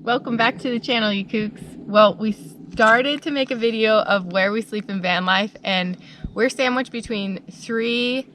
Welcome back to the channel, you kooks. Well, we started to make a video of where we sleep in van life, and we're sandwiched between 3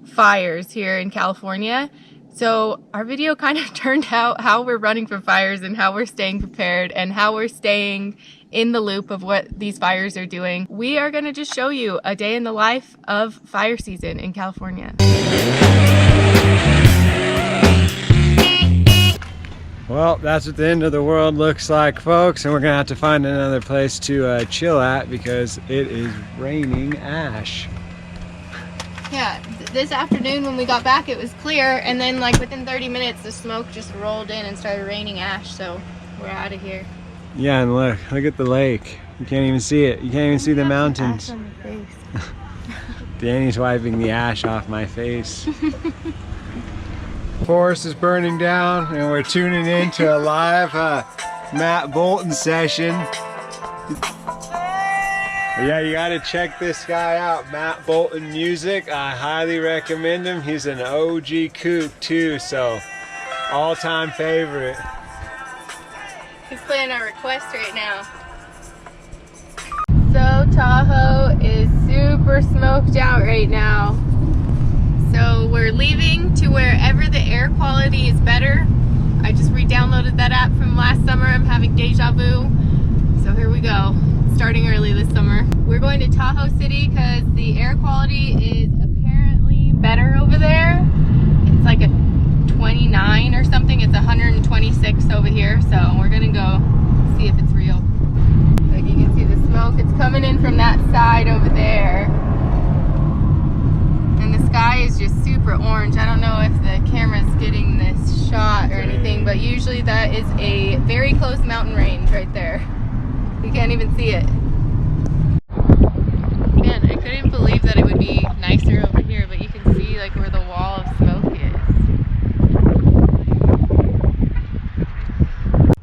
fires here in California. So our video kind of turned out how we're running from fires and how we're staying prepared and how we're staying in the loop of what these fires are doing. We are going to just show you a day in the life of fire season in California. Well, that's what the end of the world looks like, folks, and we're gonna have to find another place to chill at because it is raining ash. Yeah, this afternoon when we got back it was clear, and then like within 30 minutes the smoke just rolled in and started raining ash, so we're out of here. Yeah, and look at the lake. You can't even see it. You can't even see the mountains. Ash on your face. Danny's wiping the ash off my face. Forest is burning down, and we're tuning into a live Matt Bolton session. Yeah, you gotta check this guy out, Matt Bolton Music. I highly recommend him. He's an OG kook too, so all-time favorite. He's playing our request right now. So Tahoe is super smoked out right now. So we're leaving to wherever the air quality is better. I just re-downloaded that app from last summer. I'm having deja vu. So here we go. Starting early this summer. We're going to Tahoe City because the air quality is apparently better over there. It's like a 29 or something. It's 126 over here. So we're gonna go see if it's real. Like you can see the smoke. It's coming in from that side over there. Sky is just super orange. I don't know if the camera's getting this shot or anything, but usually that is a very close mountain range right there. You can't even see it. Man, I couldn't believe that it would be nicer over here, but you can see like where the wall of smoke is.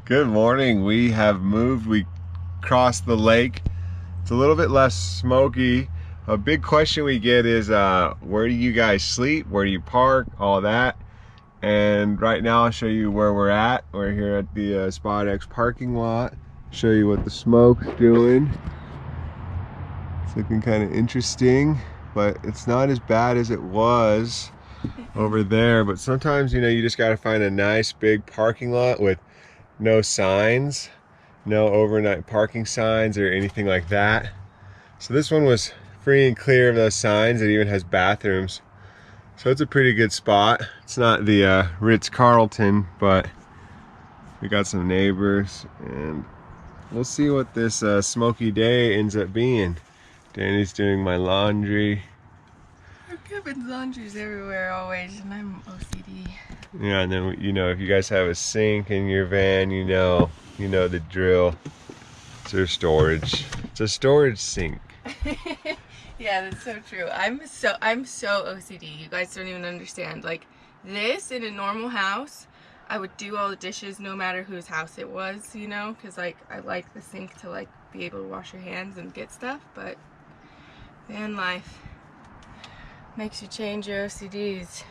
Good morning. We have moved. We crossed the lake. It's a little bit less smoky. A big question we get is where do you guys sleep, where do you park, all that. And right now I'll show you where we're at. We're here at the Spot X parking lot. Show you what the smoke's doing. It's looking kind of interesting, but it's not as bad as it was over there. But sometimes, you know, you just got to find a nice big parking lot with no signs, no overnight parking signs or anything like that. So this one was free and clear of those signs. It even has bathrooms, so it's a pretty good spot. It's not the Ritz-Carlton, but we got some neighbors, and we'll see what this smoky day ends up being. Danny's doing my laundry. Kevin's laundry's everywhere always, and I'm OCD. Yeah, and then, you know, if you guys have a sink in your van, you know the drill. It's your storage. It's a storage sink. Yeah, that's so true. I'm so OCD. You guys don't even understand. Like this in a normal house, I would do all the dishes no matter whose house it was, you know, because like I like the sink to like be able to wash your hands and get stuff. But van life makes you change your OCDs.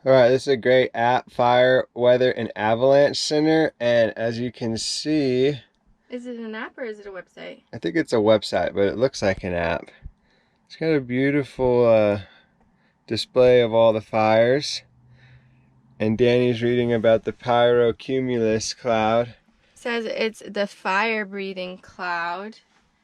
All right, this is a great app, Fire, Weather, and Avalanche Center, and as you can see. Is it an app or is it a website? I think it's a website, but it looks like an app. It's got a beautiful display of all the fires. And Danny's reading about the pyrocumulus cloud. It says it's the fire-breathing cloud,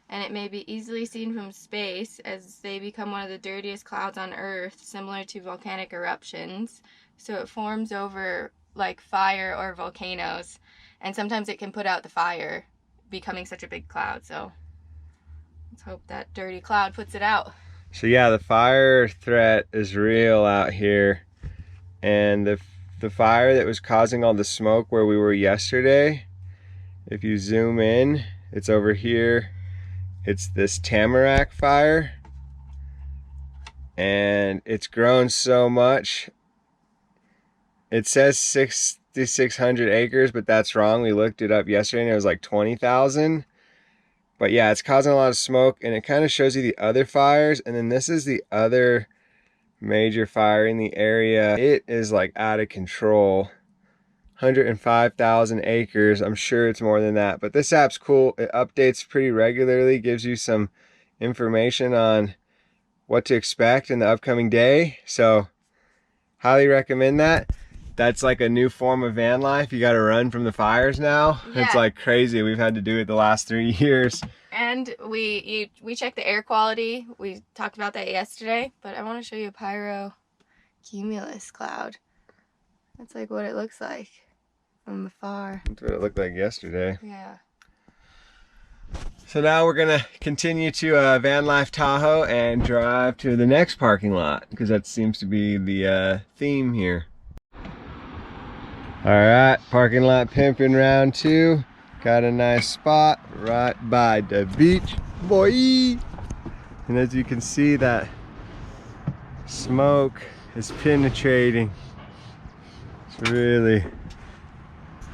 and it may be easily seen from space as they become one of the dirtiest clouds on Earth, similar to volcanic eruptions. So it forms over like fire or volcanoes, and sometimes it can put out the fire, becoming such a big cloud. So let's hope that dirty cloud puts it out. So yeah, the fire threat is real out here, and the fire that was causing all the smoke where we were yesterday, if you zoom in, it's over here. It's this tamarack fire, and it's grown so much. It says 6,600 acres, but that's wrong. We looked it up yesterday and it was like 20,000. But yeah, it's causing a lot of smoke, and it kind of shows you the other fires. And then this is the other major fire in the area. It is like out of control. 105,000 acres. I'm sure it's more than that, but this app's cool. It updates pretty regularly, gives you some information on what to expect in the upcoming day. So highly recommend that. That's like a new form of van life. You got to run from the fires now. Yeah. It's like crazy. We've had to do it the last 3 years. And we checked the air quality. We talked about that yesterday, but I want to show you a pyrocumulus cloud. That's like what it looks like from afar. That's what it looked like yesterday. Yeah. So now we're gonna continue to Van Life Tahoe and drive to the next parking lot, because that seems to be the theme here. All right, parking lot pimping round 2. Got a nice spot right by the beach, boy. And as you can see, that smoke is penetrating. It's really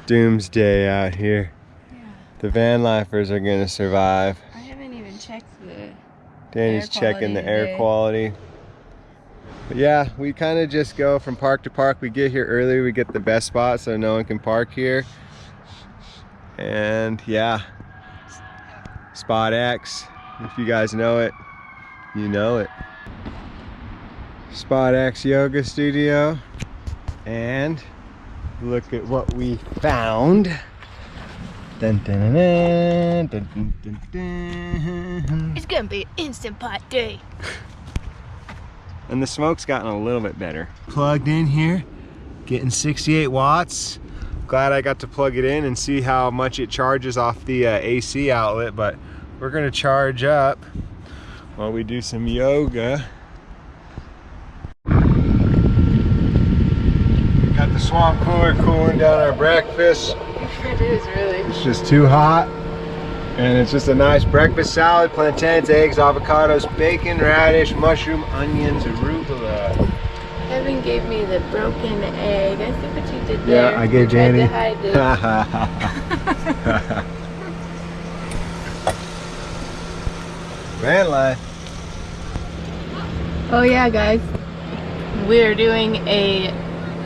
doomsday out here. Yeah. The van lifers are gonna survive. I haven't even checked the Danny's checking the air quality. But yeah, we kind of just go from park to park. We get here early, we get the best spot so no one can park here. And yeah, Spot X, if you guys know it, you know it. Spot X Yoga Studio. And look at what we found. Dun, dun, dun, dun, dun, dun, dun. It's gonna be an Instant Pot day. And the smoke's gotten a little bit better. Plugged in here, getting 68 watts. Glad I got to plug it in and see how much it charges off the AC outlet, but we're gonna charge up while we do some yoga. Got the swamp cooler cooling down our breakfast. It is really. It's just too hot. And it's just a nice breakfast salad: plantains, eggs, avocados, bacon, radish, mushroom, onions, arugula. Kevin gave me the broken egg. I see what you did there. Yeah, I gave Danny. Van life. Oh yeah, guys. We're doing a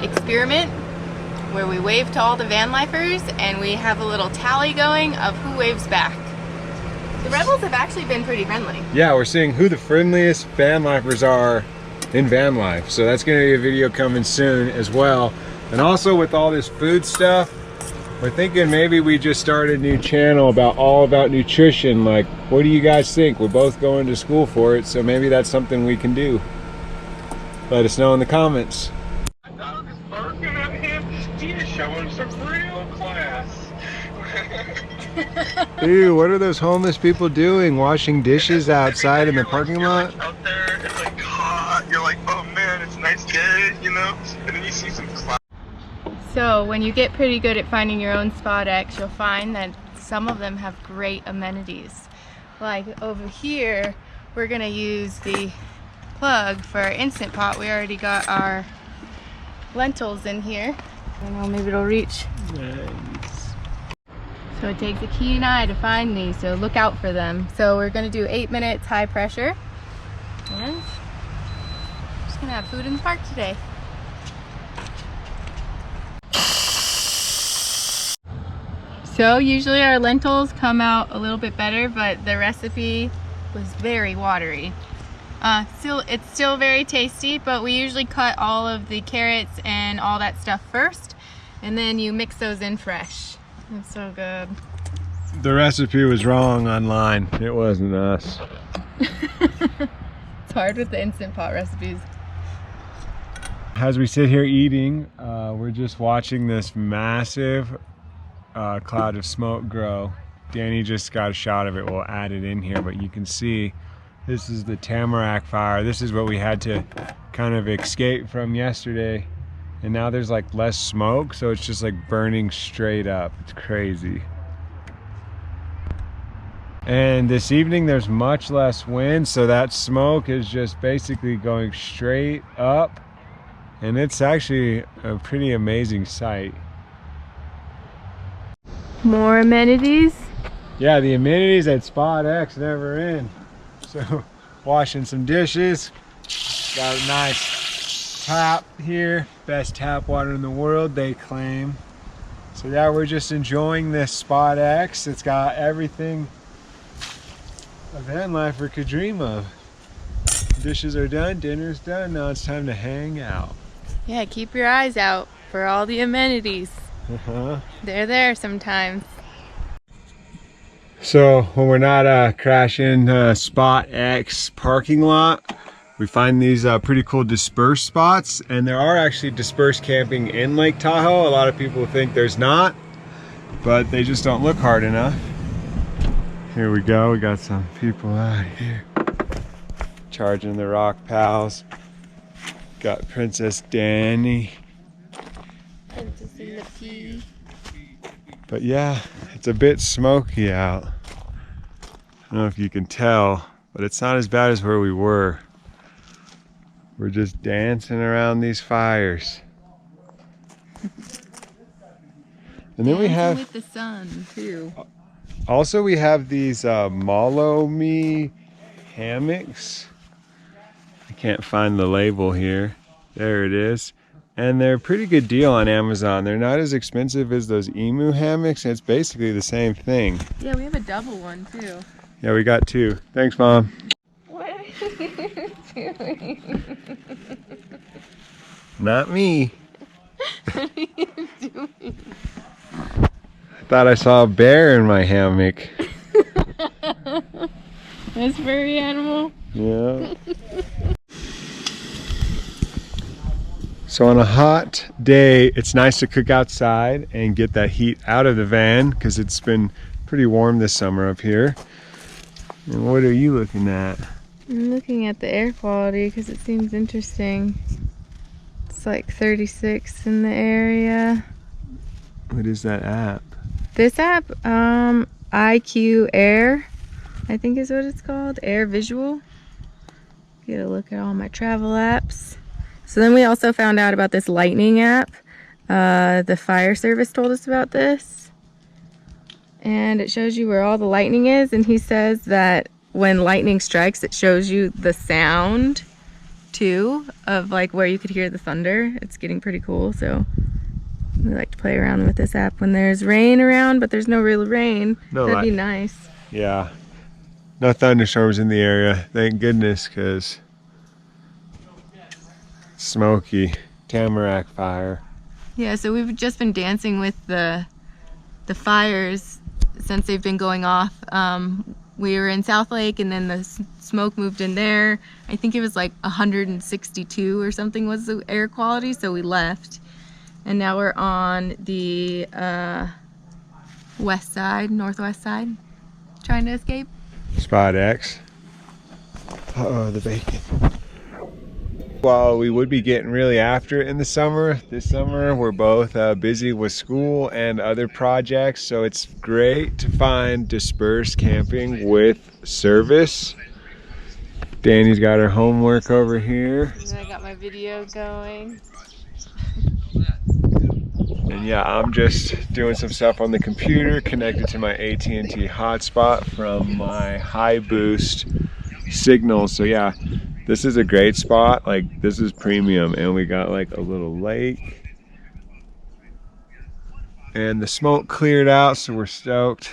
experiment where we wave to all the van lifers and we have a little tally going of who waves back. The rebels have actually been pretty friendly. Yeah, we're seeing who the friendliest van lifers are in van life. So that's gonna be a video coming soon as well. And also with all this food stuff, we're thinking maybe we just start a new channel all about nutrition. Like, what do you guys think? We're both going to school for it, so maybe that's something we can do. Let us know in the comments. My dog is barking at him. He is showing some real class. Dude, what are those homeless people doing? Washing dishes outside in the parking lot? Out there, it's like hot. You're like, oh man, it's a nice day, you know? And then you see some clouds. So when you get pretty good at finding your own Spot X, you'll find that some of them have great amenities. Like over here, we're gonna use the plug for our Instant Pot. We already got our lentils in here. I don't know, maybe it'll reach. Nice. So it takes a keen eye to find these, so look out for them. So we're gonna do 8 minutes high pressure. And we're just gonna have food in the park today. So usually our lentils come out a little bit better, but the recipe was very watery. It's still very tasty, but we usually cut all of the carrots and all that stuff first, and then you mix those in fresh. It's so good. The recipe was wrong online. It wasn't us. It's hard with the Instant Pot recipes. As we sit here eating, we're just watching this massive cloud of smoke grow. Danny just got a shot of it. We'll add it in here, but you can see this is the tamarack fire. This is what we had to kind of escape from yesterday. And now there's like less smoke, so it's just like burning straight up. It's crazy. And this evening there's much less wind, so that smoke is just basically going straight up. And it's actually a pretty amazing sight. More amenities? Yeah, the amenities at Spot X never end. So, washing some dishes, Got a nice tap here, best tap water in the world, they claim. So yeah, we're just enjoying this Spot X. It's got everything a van lifer could dream of. Dishes are done, dinner's done, now it's time to hang out. Yeah, keep your eyes out for all the amenities. They're there sometimes. So when we're not crashing Spot X parking lot, we find these pretty cool dispersed spots, and there are actually dispersed camping in Lake Tahoe. A lot of people think there's not, but they just don't look hard enough. Here we go, we got some people out here charging the rock pals. Got Princess Danny. Princess in the pea. But yeah, it's a bit smoky out. I don't know if you can tell, but it's not as bad as where we were. We're just dancing around these fires. And then we have with the sun too. Also we have these Malo Me hammocks. I can't find the label here. There it is. And they're a pretty good deal on Amazon. They're not as expensive as those emu hammocks. It's basically the same thing. Yeah, we have a double one too. Yeah, we got two. Thanks, Mom. What are you doing? Not me. What are you doing? I thought I saw a bear in my hammock. This furry animal? Yeah. So on a hot day, it's nice to cook outside and get that heat out of the van because it's been pretty warm this summer up here. And what are you looking at? I'm looking at the air quality because it seems interesting. It's like 36 in the area. What is that app? This app, IQ Air, I think is what it's called, AirVisual. Get a look at all my travel apps. So then we also found out about this lightning app. The fire service told us about this. And it shows you where all the lightning is, and he says that when lightning strikes, it shows you the sound too of like where you could hear the thunder. It's getting pretty cool, so we like to play around with this app when there's rain around, but there's no real rain. No, that'd be nice. Yeah, no thunderstorms in the area, thank goodness, because smoky tamarack fire. Yeah, so we've just been dancing with the fires since they've been going off. We were in South Lake, and then the smoke moved in there. I think it was like 162 or something was the air quality, so we left. And now we're on the west side, northwest side, trying to escape. Spot X. Uh-oh, the bacon. While we would be getting really after it in the summer, this summer we're both busy with school and other projects, so it's great to find dispersed camping with service. Danny's got her homework over here. And I got my video going. And yeah, I'm just doing some stuff on the computer connected to my AT&T hotspot from my high boost signal. So yeah, this is a great spot. Like, this is premium, and we got like a little lake. And the smoke cleared out, so we're stoked.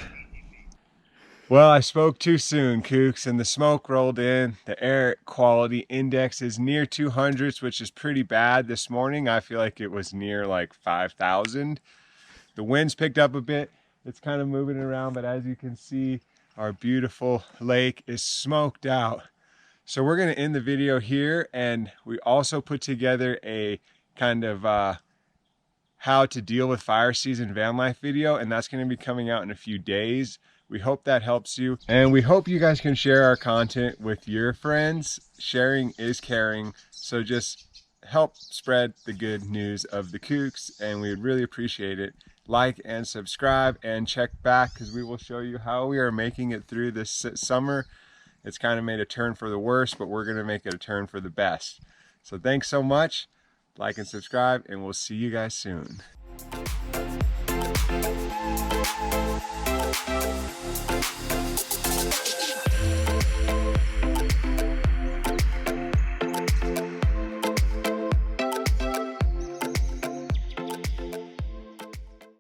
Well, I spoke too soon, Kookz, and the smoke rolled in. The air quality index is near 200s, which is pretty bad. This morning, I feel like it was near like 5,000. The wind's picked up a bit. It's kind of moving around, but as you can see, our beautiful lake is smoked out. So we're going to end the video here, and we also put together a kind of how to deal with fire season van life video, and that's going to be coming out in a few days. We hope that helps you, and we hope you guys can share our content with your friends. Sharing is caring, so just help spread the good news of the Kookz, and we would really appreciate it. Like and subscribe, and check back because we will show you how we are making it through this summer. It's kind of made a turn for the worse, but we're going to make it a turn for the best. So thanks so much. Like and subscribe, and we'll see you guys soon.